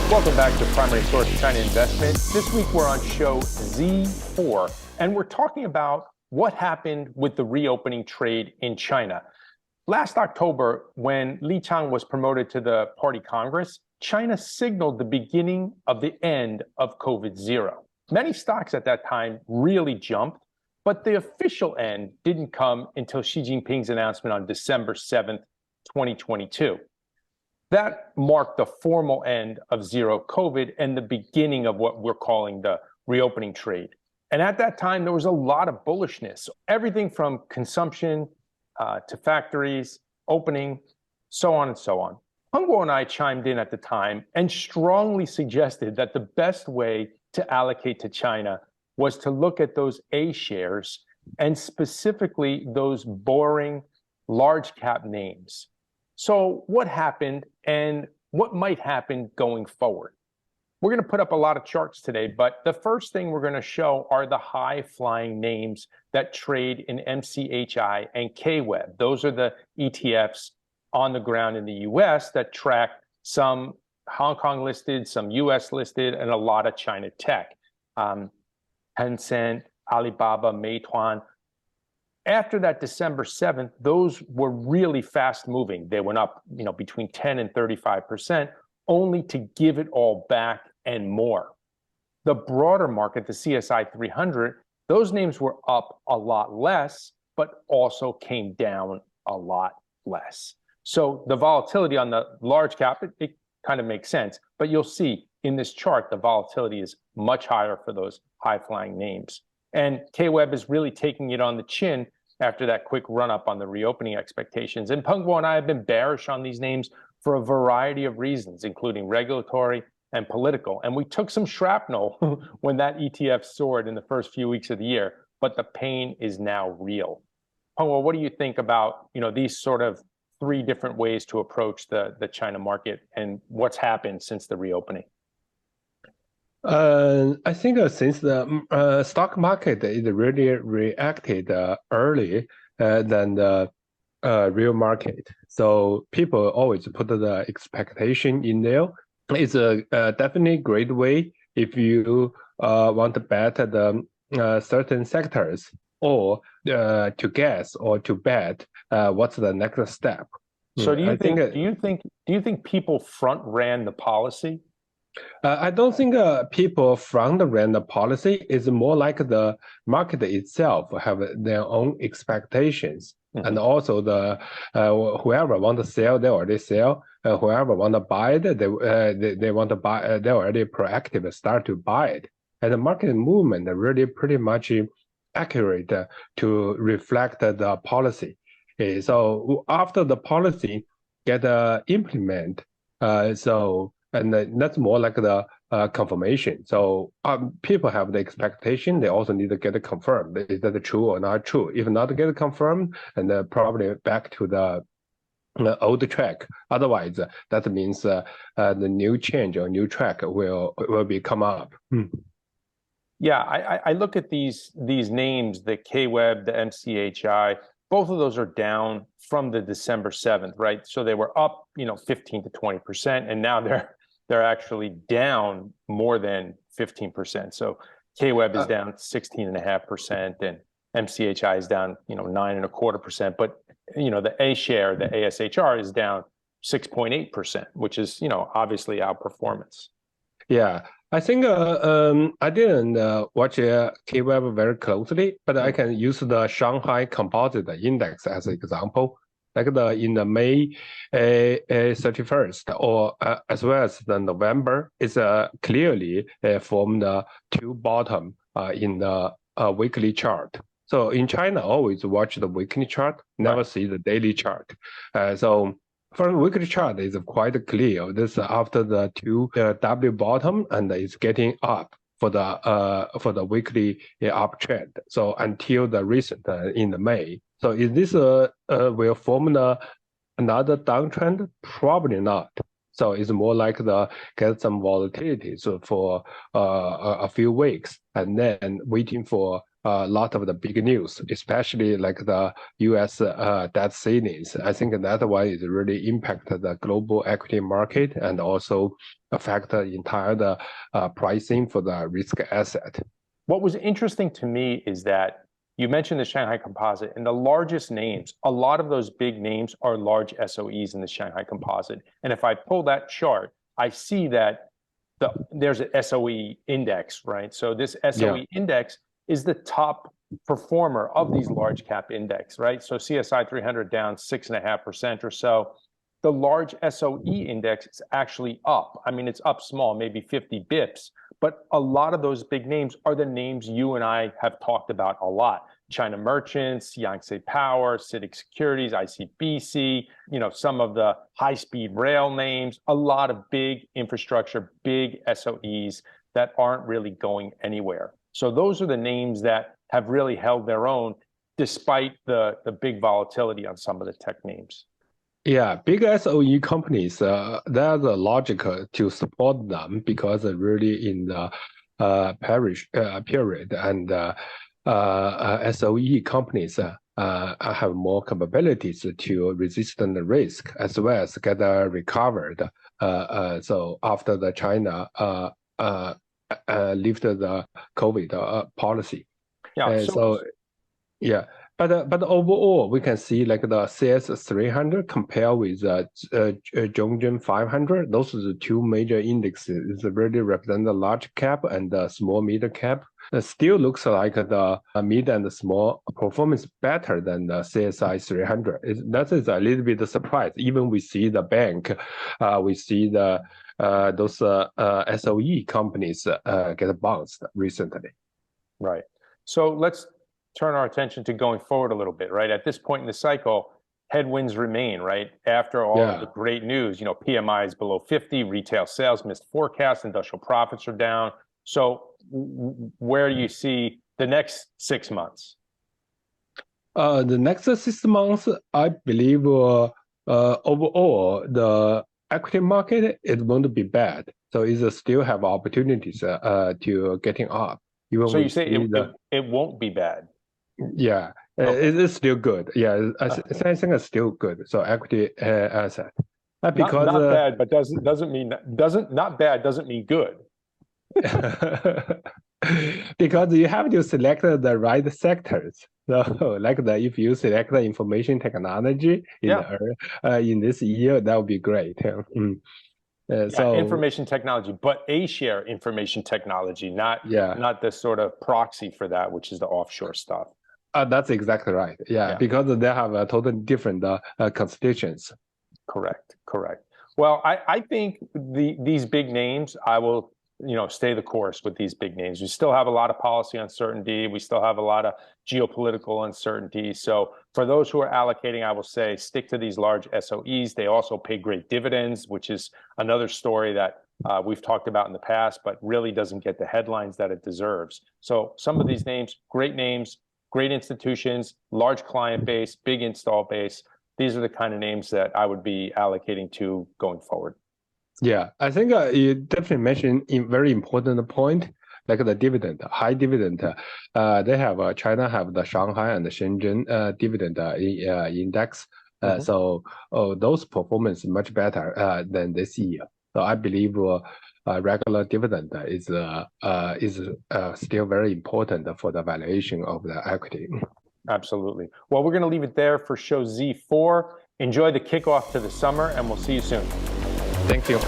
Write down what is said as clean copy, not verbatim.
Welcome back to Primary Source China Investment. This week we're on show Z4, and we're talking about what happened with the reopening trade in China. Last October, when Li Chang was promoted to the Party Congress, China signaled the beginning of the end of COVID-0. Many stocks at that time really jumped, but the official end didn't come until Xi Jinping's announcement on December 7th, 2022. That marked the formal end of zero COVID and the beginning of what we're calling the reopening trade. And at that time, there was a lot of bullishness, everything from consumption to factories, opening, so on and so on. Peng.guo and I chimed in at the time and strongly suggested that the best way to allocate to China was to look at those A shares and specifically those boring large cap names. So what happened and what might happen going forward? We're going to put up a lot of charts today, but the first thing we're going to show are the high-flying names that trade in MCHI and KWEB. Those are the ETFs on the ground in the US that track some Hong Kong listed, some US listed, and a lot of China tech. Tencent, Alibaba, Meituan. After that December 7th, those were really fast moving. They went up, between 10 and 35%, only to give it all back and more. The broader market, the CSI 300, those names were up a lot less, but also came down a lot less. So the volatility on the large cap, it kind of makes sense, but you'll see in this chart, the volatility is much higher for those high-flying names. And KWEB is really taking it on the chin after that quick run-up on the reopening expectations. And Peng.guo and I have been bearish on these names for a variety of reasons, including regulatory and political. And we took some shrapnel when that ETF soared in the first few weeks of the year, but the pain is now real. Peng.guo, what do you think about these sort of three different ways to approach the China market and what's happened since the reopening? I think since the stock market is really reacted early than the real market, so people always put the expectation in there. It's a definitely great way if you want to bet the certain sectors or to guess or to bet what's the next step. So do you think people front ran the policy? I don't think people front ran the policy. It's more like the market itself have their own expectations. Mm-hmm. And also the whoever want to sell, they already sell. Whoever want to buy it, they want to buy. They already proactive start to buy it. And the market movement really pretty much accurate to reflect the policy. So after the policy get implement, and that's more like the confirmation. So people have the expectation. They also need to get it confirmed. Is that true or not true? If not get it confirmed, and probably back to the old track. Otherwise, that means the new change or new track will be come up. Yeah, I look at these names, the KWEB, the MCHI. Both of those are down from the December 7th, right? So they were up, 15 to 20%, and now they're actually down more than 15%. So KWEB is down 16.5%, and MCHI is down, 9.25%. But the A share, the ASHR, is down 6.8%, which is obviously outperformance. Yeah. I think I didn't watch KWEB very closely, but I can use the Shanghai Composite Index as an example. Like in the May 31st or as well as the November, is clearly formed two bottom in the weekly chart. So in China, always watch the weekly chart, never see the daily chart. So for the weekly chart, is quite clear. This after the two W bottom, and it's getting up for the weekly uptrend. So until the recent in the May. So is this will form another downtrend? Probably not. So it's more like the get some volatility for a few weeks and then waiting for a lot of the big news, especially like the U.S. Debt ceilings. I think that one is really impact the global equity market and also affect the entire pricing for the risk asset. What was interesting to me is that you mentioned the Shanghai Composite, and the largest names, a lot of those big names are large SOEs in the Shanghai Composite. And if I pull that chart, I see that there's an SOE index, right? So this SOE index is the top performer of these large cap index, right? So CSI 300 down 6.5% or so. The large SOE index is actually up. I mean, it's up small, maybe 50 bips. But a lot of those big names are the names you and I have talked about a lot. China Merchants, Yangtze Power, CITIC Securities, ICBC, some of the high-speed rail names, a lot of big infrastructure, big SOEs that aren't really going anywhere. So those are the names that have really held their own despite the big volatility on some of the tech names. Yeah, big SOE companies, there's a logic to support them because really in the period and SOE companies have more capabilities to resist the risk as well as get recovered. So after the China lifted the COVID policy. Yeah. But overall, we can see like the CS 300 compare with Zhongzheng 500. Those are the two major indexes. It really represent the large cap and the small mid cap. It still looks like the mid and the small performance better than the CSI 300. That is a little bit of surprise. Even we see the bank, we see those SOE companies get bounced recently. Right. So let's turn our attention to going forward a little bit, right? At this point in the cycle, headwinds remain, right? After all of the great news, PMI is below 50, retail sales missed forecasts, industrial profits are down. So where do you see the next 6 months? The next 6 months, I believe overall, the equity market is going to be bad. So it still have opportunities to getting up. So you say it won't be bad? Yeah, it is still good. Yeah, I think it's still good. So equity asset, because not bad, but not bad doesn't mean good. Because you have to select the right sectors. So, like if you select the information technology in this year, that would be great. So information technology, but A-share information technology, not the sort of proxy for that, which is the offshore stuff. That's exactly right. Yeah, because they have a totally different constitutions. Correct. Well, I think these big names, I will stay the course with these big names. We still have a lot of policy uncertainty. We still have a lot of geopolitical uncertainty. So for those who are allocating, I will say stick to these large SOEs. They also pay great dividends, which is another story that we've talked about in the past, but really doesn't get the headlines that it deserves. So some of these names, great institutions, large client base, big install base. These are the kind of names that I would be allocating to going forward. Yeah, I think you definitely mentioned a very important point, like the dividend, high dividend. They have China have the Shanghai and the Shenzhen dividend index. So those performance much better than this year. So I believe regular dividend is still very important for the valuation of the equity. Absolutely. Well, we're going to leave it there for show Z4. Enjoy the kickoff to the summer, and we'll see you soon. Thank you.